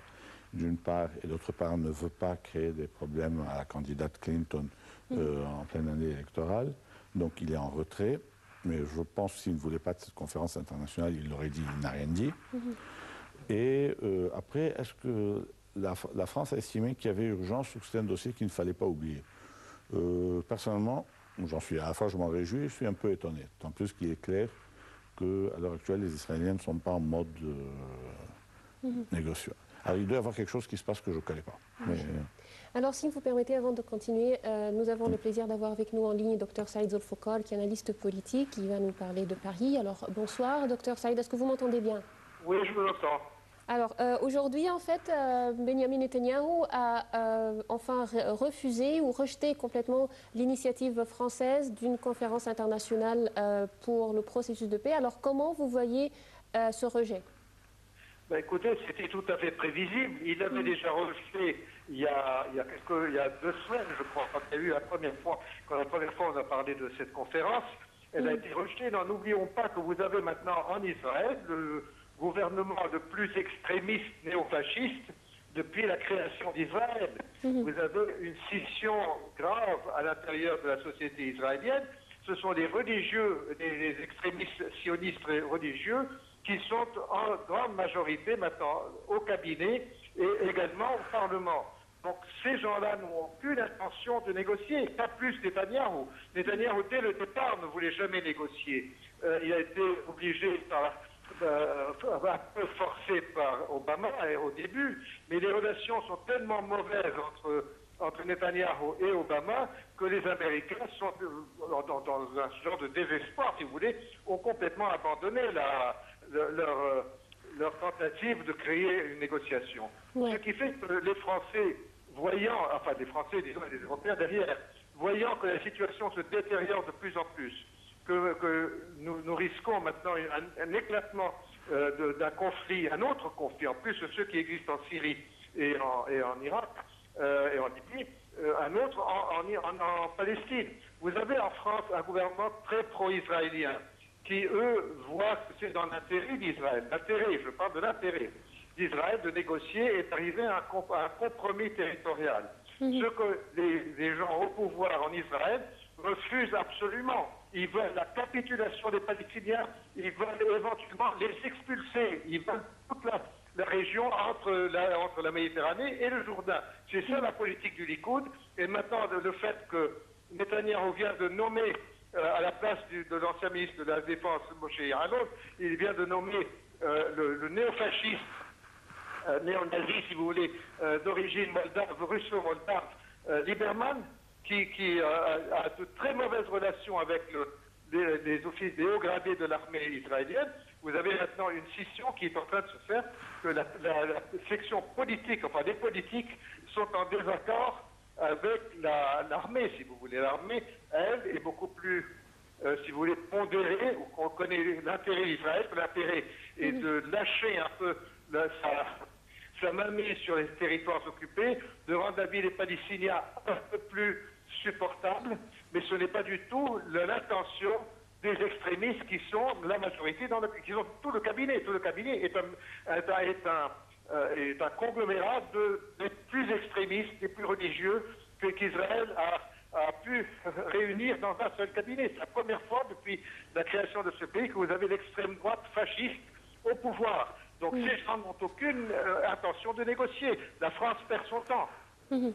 d'une part, et d'autre part, ne veut pas créer des problèmes à la candidate Clinton en pleine année électorale. Donc, il est en retrait. Mais je pense que s'il ne voulait pas de cette conférence internationale, il l'aurait dit, il n'a rien dit. Et après, est-ce que la France a estimé qu'il y avait urgence ou que c'était un dossier qu'il ne fallait pas oublier? Personnellement, à la fois je m'en réjouis et je suis un peu étonné. Tant plus qu'il est clair qu'à l'heure actuelle, les Israéliens ne sont pas en mode négociation. Alors il doit y avoir quelque chose qui se passe que je ne connais pas. Mais, alors, si vous permettez, avant de continuer, nous avons le plaisir d'avoir avec nous en ligne Dr Saïd Zolfokar, qui est analyste politique, qui va nous parler de Paris. Alors, bonsoir, Dr Saïd, est-ce que vous m'entendez bien? Oui, je vous entends. Alors, aujourd'hui, en fait, Benjamin Netanyahu a enfin refusé ou rejeté complètement l'initiative française d'une conférence internationale pour le processus de paix. Alors, comment vous voyez ce rejet? Ben, écoutez, c'était tout à fait prévisible. Il avait déjà rejeté il y a 2 semaines, je crois, quand il y a eu la première fois on a parlé de cette conférence. Elle a été rejetée. N'oublions pas que vous avez maintenant en Israël le gouvernement le plus extrémiste néofasciste depuis la création d'Israël. Vous avez une scission grave à l'intérieur de la société israélienne. Ce sont les religieux, les extrémistes sionistes religieux qui sont en grande majorité maintenant au cabinet et également au Parlement. Donc ces gens-là n'ont aucune intention de négocier, pas plus Netanyahou. Netanyahou, dès le départ, ne voulait jamais négocier. Il a été obligé un peu forcé par Obama au début, mais les relations sont tellement mauvaises entre Netanyahou et Obama que les Américains sont dans un genre de désespoir, si vous voulez, ont complètement abandonné leur tentative de créer une négociation. Ce qui fait que les Français, les Français, disons, et les Européens derrière, voyant que la situation se détériore de plus en plus, que nous risquons maintenant un éclatement d'un conflit, un autre conflit, en plus de ceux qui existent en Syrie et en Irak et en Libye, un autre en Palestine. Vous avez en France un gouvernement très pro-israélien qui, eux, voient que c'est dans l'intérêt d'Israël, je parle de l'intérêt d'Israël de négocier et d'arriver à un compromis territorial. Ce que les gens au pouvoir en Israël refusent absolument. Ils veulent la capitulation des Palestiniens, ils veulent éventuellement les expulser, ils veulent toute la région entre la Méditerranée et le Jourdain. C'est ça la politique du Likoud. Et maintenant, le fait que Netanyahou vient de nommer à la place de l'ancien ministre de la Défense, Moshe Ya'alon, il vient de nommer le néofasciste, néo-nazi, si vous voulez, d'origine moldave, russo-moldave, Lieberman, qui a de très mauvaises relations avec les offices des hauts gradés de l'armée israélienne. Vous avez maintenant une scission qui est en train de se faire, que la section politique, enfin les politiques, sont en désaccord avec l'armée, si vous voulez. L'armée, elle, est beaucoup plus, si vous voulez, pondérée, on connaît l'intérêt d'Israël, l'intérêt est de lâcher un peu sa mainmise sur les territoires occupés, de rendre la vie des Palestiniens un peu plus supportable, mais ce n'est pas du tout l'intention des extrémistes qui sont la majorité, qui sont tout le cabinet. Tout le cabinet est un conglomérat des plus extrémistes, des plus religieux qu'Israël a pu réunir dans un seul cabinet. C'est la première fois depuis la création de ce pays que vous avez l'extrême droite fasciste au pouvoir. Donc ces gens n'ont aucune intention de négocier. La France perd son temps. Ouais.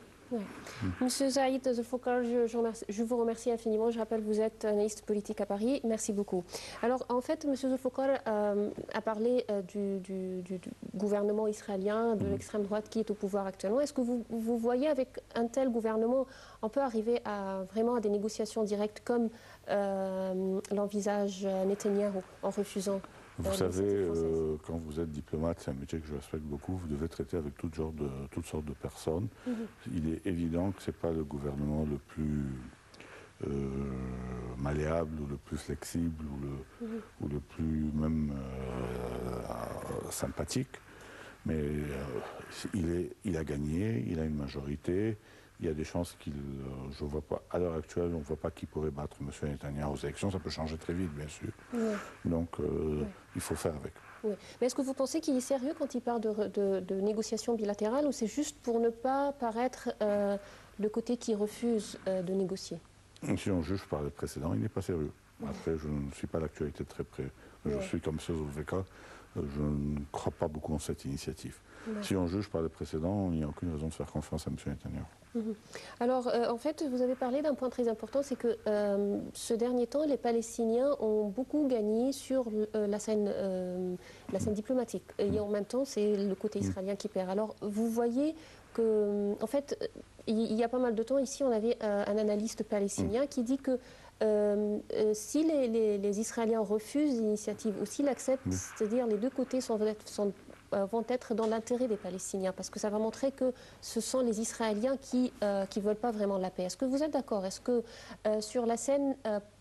Monsieur Saïd Zolfokar, je vous remercie infiniment. Je rappelle que vous êtes analyste politique à Paris. Merci beaucoup. Alors, en fait, Monsieur Zolfokar a parlé du gouvernement israélien, de l'extrême droite qui est au pouvoir actuellement. Est-ce que vous voyez avec un tel gouvernement, on peut arriver vraiment à des négociations directes comme l'envisage Netanyahou en refusant? Vous savez, quand vous êtes diplomate, c'est un métier que je respecte beaucoup, vous devez traiter avec toutes sortes de personnes. Il est évident que ce n'est pas le gouvernement le plus malléable ou le plus flexible ou le plus même sympathique. Mais il a gagné, il a une majorité, il y a des chances qu'il... je vois pas, à l'heure actuelle, on ne voit pas qui pourrait battre M. Netanyahu aux élections. Ça peut changer très vite, bien sûr. Donc, il faut faire avec. Mais est-ce que vous pensez qu'il est sérieux quand il parle de négociations bilatérales ou c'est juste pour ne pas paraître le côté qui refuse de négocier? Si on juge par le précédent, il n'est pas sérieux. Après, je ne suis pas l'actualité de très près. Je suis comme Sozoveka. Je ne crois pas beaucoup en cette initiative. Si on juge par le précédent, il n'y a aucune raison de faire confiance à M. Netanyahu. Alors, en fait, vous avez parlé d'un point très important, c'est que ce dernier temps, les Palestiniens ont beaucoup gagné sur la scène diplomatique. Et en même temps, c'est le côté israélien qui perd. Alors, vous voyez que, en fait, il y a pas mal de temps, ici, on avait un analyste palestinien qui dit que si les Israéliens refusent l'initiative ou s'ils l'acceptent, c'est-à-dire les deux côtés vont être dans l'intérêt des Palestiniens, parce que ça va montrer que ce sont les Israéliens qui ne veulent pas vraiment la paix. Est-ce que vous êtes d'accord? Est-ce que sur la scène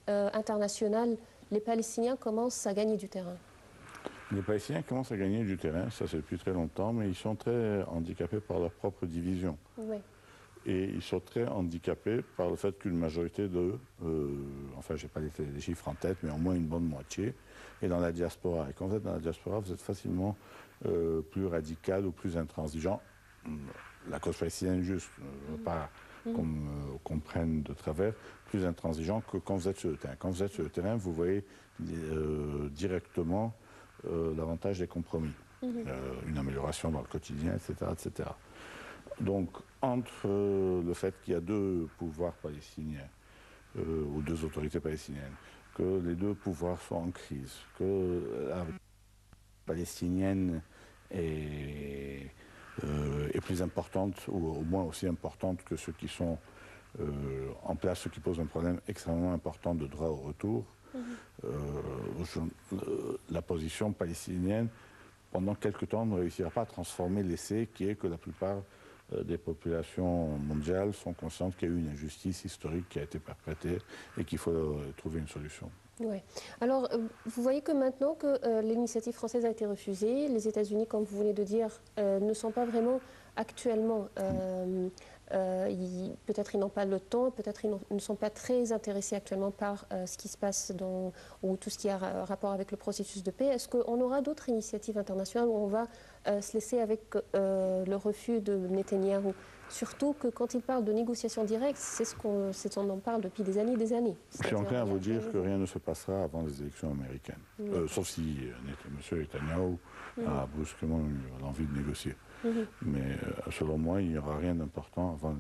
internationale, les Palestiniens commencent à gagner du terrain? Les Palestiniens commencent à gagner du terrain, ça c'est depuis très longtemps, mais ils sont très handicapés par leur propre division. Et ils sont très handicapés par le fait qu'une majorité d'eux, enfin je n'ai pas les chiffres en tête, mais au moins une bonne moitié, est dans la diaspora. Et quand vous êtes dans la diaspora, vous êtes facilement plus radical ou plus intransigeant. La cause palestinienne juste, je ne veux pas qu'on comprenne de travers, plus intransigeant que quand vous êtes sur le terrain. Quand vous êtes sur le terrain, vous voyez directement l'avantage des compromis, une amélioration dans le quotidien, etc., etc. Donc, entre le fait qu'il y a deux pouvoirs palestiniens, ou deux autorités palestiniennes, que les deux pouvoirs sont en crise, que la palestinienne est plus importante, ou au moins aussi importante que ceux qui sont en place, ce qui pose un problème extrêmement important de droit au retour, la position palestinienne, pendant quelque temps, ne réussira pas à transformer l'essai qui est que la plupart des populations mondiales sont conscientes qu'il y a eu une injustice historique qui a été perpétrée et qu'il faut trouver une solution. Oui. Alors, vous voyez que maintenant que l'initiative française a été refusée, les États-Unis, comme vous venez de dire, ne sont pas vraiment actuellement... peut-être ils n'ont pas le temps, peut-être ils ne sont pas très intéressés actuellement par ce qui se passe ou tout ce qui a rapport avec le processus de paix. Est-ce qu'on aura d'autres initiatives internationales où on va se laisser avec le refus de Netanyahou? Surtout que quand il parle de négociations directes, c'est ce qu'on en parle depuis des années et des années. Je suis enclin à vous dire que rien ne se passera avant les élections américaines, sauf si M. Netanyahu a brusquement eu l'envie de négocier. Mais selon moi, il n'y aura rien d'important avant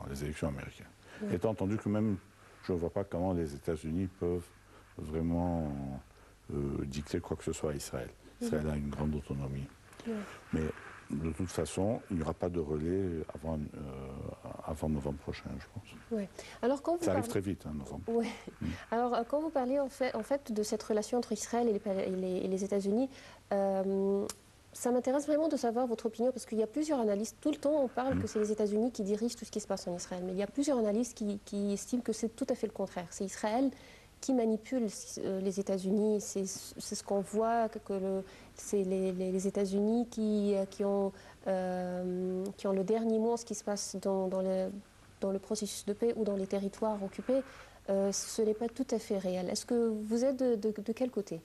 les élections américaines. Étant entendu que même, je ne vois pas comment les États-Unis peuvent vraiment dicter quoi que ce soit à Israël. Israël a une grande autonomie. Mais de toute façon, il n'y aura pas de relais avant novembre prochain, je pense. Alors, quand vous ça arrive très vite, hein, novembre. Alors, quand vous parlez en fait de cette relation entre Israël et les États-Unis, ça m'intéresse vraiment de savoir votre opinion, parce qu'il y a plusieurs analystes. Tout le temps, on parle que c'est les États-Unis qui dirigent tout ce qui se passe en Israël. Mais il y a plusieurs analystes qui estiment que c'est tout à fait le contraire. C'est Israël qui manipule les États-Unis. C'est ce qu'on voit, que c'est les États-Unis qui ont le dernier mot en ce qui se passe dans le processus de paix ou dans les territoires occupés. Ce n'est pas tout à fait réel. Est-ce que vous êtes de quel côté ?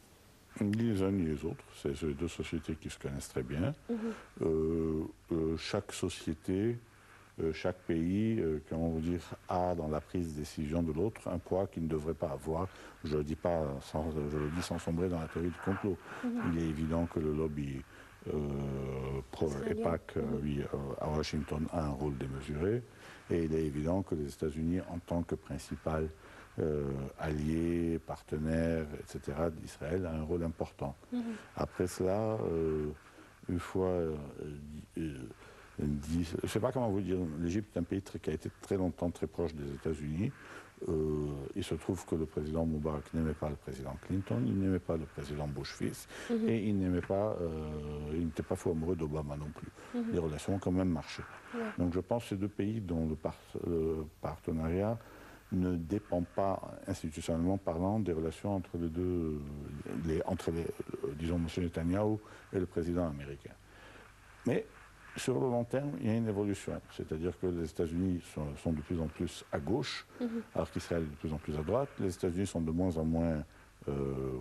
Ni les uns ni les autres. C'est deux sociétés qui se connaissent très bien. Chaque société, chaque pays, comment vous dire, a dans la prise de décision de l'autre un poids qu'il ne devrait pas avoir. Je le dis sans sombrer dans la théorie du complot. Il est évident que le lobby pro-EPAC à Washington a un rôle démesuré. Et il est évident que les États-Unis, en tant que principal allié, partenaire, etc., d'Israël, a un rôle important. Après cela, une fois... je ne sais pas comment vous dire, l'Égypte est un pays qui a été très longtemps très proche des États-Unis. Il se trouve que le président Moubarak n'aimait pas le président Clinton, il n'aimait pas le président Bush fils, et il n'était pas fou amoureux d'Obama non plus. Les relations ont quand même marché. Donc je pense que ces deux pays dont le partenariat ne dépend pas, institutionnellement parlant, des relations entre les deux, disons, M. Netanyahou et le président américain. Mais sur le long terme, il y a une évolution. C'est-à-dire que les États-Unis sont de plus en plus à gauche, alors qu'Israël est de plus en plus à droite. Les États-Unis sont de moins en moins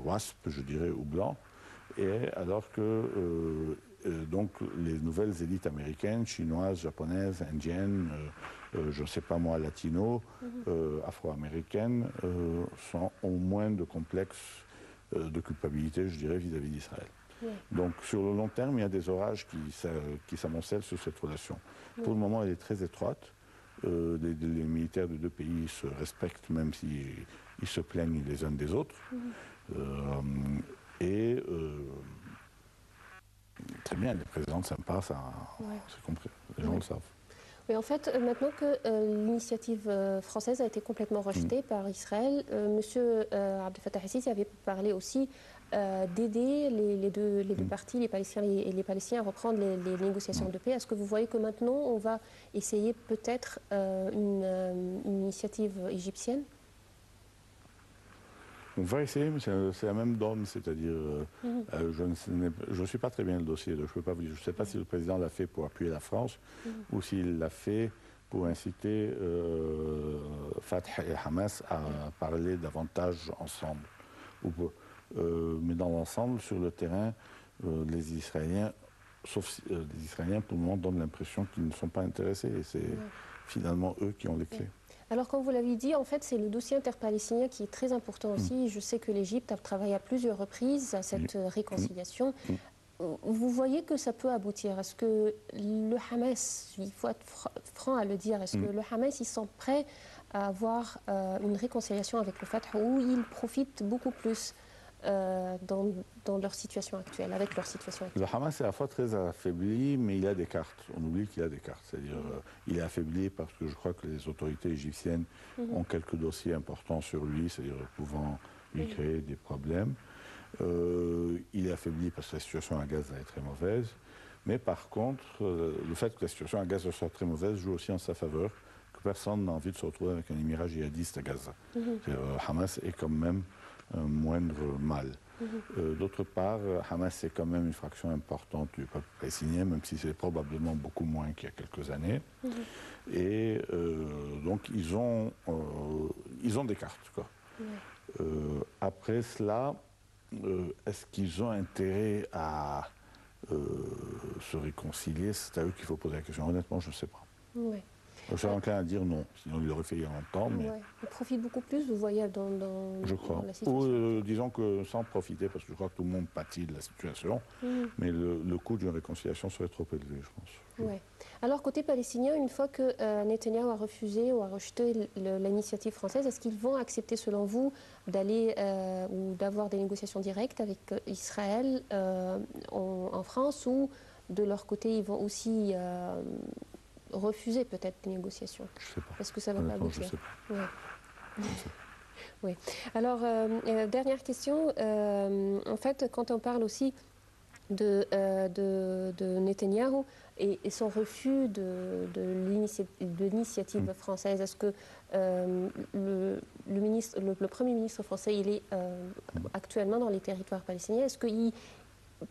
WASP, je dirais, ou blancs. Et alors que donc les nouvelles élites américaines, chinoises, japonaises, indiennes, je ne sais pas moi, latino, afro-américaines, ont moins de complexes de culpabilité, je dirais, vis-à-vis d'Israël. Donc sur le long terme, il y a des orages qui s'amoncellent sur cette relation. Pour le moment, elle est très étroite. Les militaires de deux pays se respectent, même s'ils se plaignent les uns des autres. Très bien, les présidents sympas, c'est compris, les gens le savent. Oui, en fait, maintenant que l'initiative française a été complètement rejetée par Israël, M. Abdel Fattah el-Sisi avait parlé aussi d'aider les deux parties, les Palestiniens, à reprendre les négociations de paix. Est-ce que vous voyez que maintenant, on va essayer peut-être une initiative égyptienne? On va essayer, mais c'est la même donne, c'est-à-dire, je ne suis pas très bien le dossier, donc je peux pas vous dire. Je ne sais pas si le président l'a fait pour appuyer la France ou s'il l'a fait pour inciter Fatah et Hamas à parler davantage ensemble. Mais dans l'ensemble, sur le terrain, les Israéliens, les Israéliens pour le moment donnent l'impression qu'ils ne sont pas intéressés et c'est finalement eux qui ont les clés. Alors, comme vous l'avez dit, en fait, c'est le dossier interpalestinien qui est très important aussi. Je sais que l'Égypte a travaillé à plusieurs reprises à cette réconciliation. Vous voyez que ça peut aboutir. Est-ce que le Hamas, il faut être franc à le dire, est-ce que le Hamas, ils sont prêts à avoir une réconciliation avec le Fatah où ils profitent beaucoup plus dans leur situation actuelle, avec leur situation actuelle? Le Hamas est à la fois très affaibli, mais il a des cartes. On oublie qu'il a des cartes. C'est-à-dire, il est affaibli parce que je crois que les autorités égyptiennes ont quelques dossiers importants sur lui, c'est-à-dire pouvant lui créer des problèmes. Il est affaibli parce que la situation à Gaza est très mauvaise. Mais par contre, le fait que la situation à Gaza soit très mauvaise joue aussi en sa faveur, que personne n'a envie de se retrouver avec un émirat djihadiste à Gaza. Hamas est quand même un moindre mal. D'autre part, Hamas est quand même une fraction importante du peuple palestinien, même si c'est probablement beaucoup moins qu'il y a quelques années. Et donc ils ont des cartes, quoi. Après cela, est-ce qu'ils ont intérêt à se réconcilier? C'est à eux qu'il faut poser la question. Honnêtement, je ne sais pas. Je suis enclin à dire non, sinon il l'aurait fait il y a longtemps. Mais... Ils profitent beaucoup plus, vous voyez, dans je crois. La situation. Ou disons que sans profiter, parce que je crois que tout le monde pâtit de la situation, mais le coût d'une réconciliation serait trop élevé, je pense. Alors, côté palestinien, une fois que Netanyahou a refusé ou a rejeté l'initiative française, est-ce qu'ils vont accepter, selon vous, d'aller ou d'avoir des négociations directes avec Israël en France, ou de leur côté, ils vont aussi refuser peut-être des négociations? Je ne sais pas. Est-ce que ça va pas aboutir? Je sais pas. Oui. Alors, dernière question. En fait, quand on parle aussi de Netanyahou et son refus de l'initiative française, est-ce que le Premier ministre français, il est actuellement dans les territoires palestiniens? Est-ce qu'il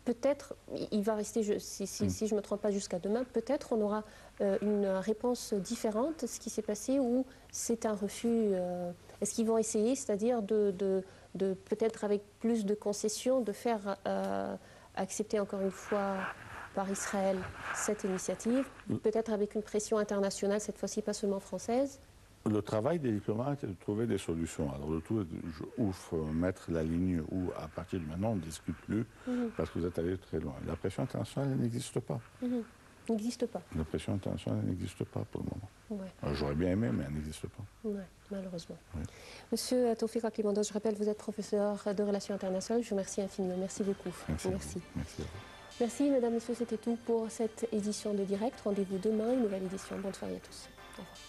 peut-être, il va rester, si je ne me trompe pas, jusqu'à demain, peut-être on aura une réponse différente de ce qui s'est passé, ou c'est un refus? Est-ce qu'ils vont essayer, c'est-à-dire de peut-être avec plus de concessions, de faire accepter encore une fois par Israël cette initiative, peut-être avec une pression internationale, cette fois-ci pas seulement française? Le travail des diplomates est de trouver des solutions. Alors le tout est de mettre la ligne où, à partir de maintenant, on ne discute plus parce que vous êtes allé très loin. La pression internationale, elle n'existe pas. N'existe pas. La pression internationale, elle n'existe pas pour le moment. J'aurais bien aimé, mais elle n'existe pas. Malheureusement. Monsieur Taoufik Aklimandos, je rappelle, vous êtes professeur de relations internationales. Je vous remercie infiniment. Merci beaucoup. Merci. Merci, mesdames, messieurs, c'était tout pour cette édition de Direct. Rendez-vous demain, une nouvelle édition. Bonne soirée à tous. Au revoir.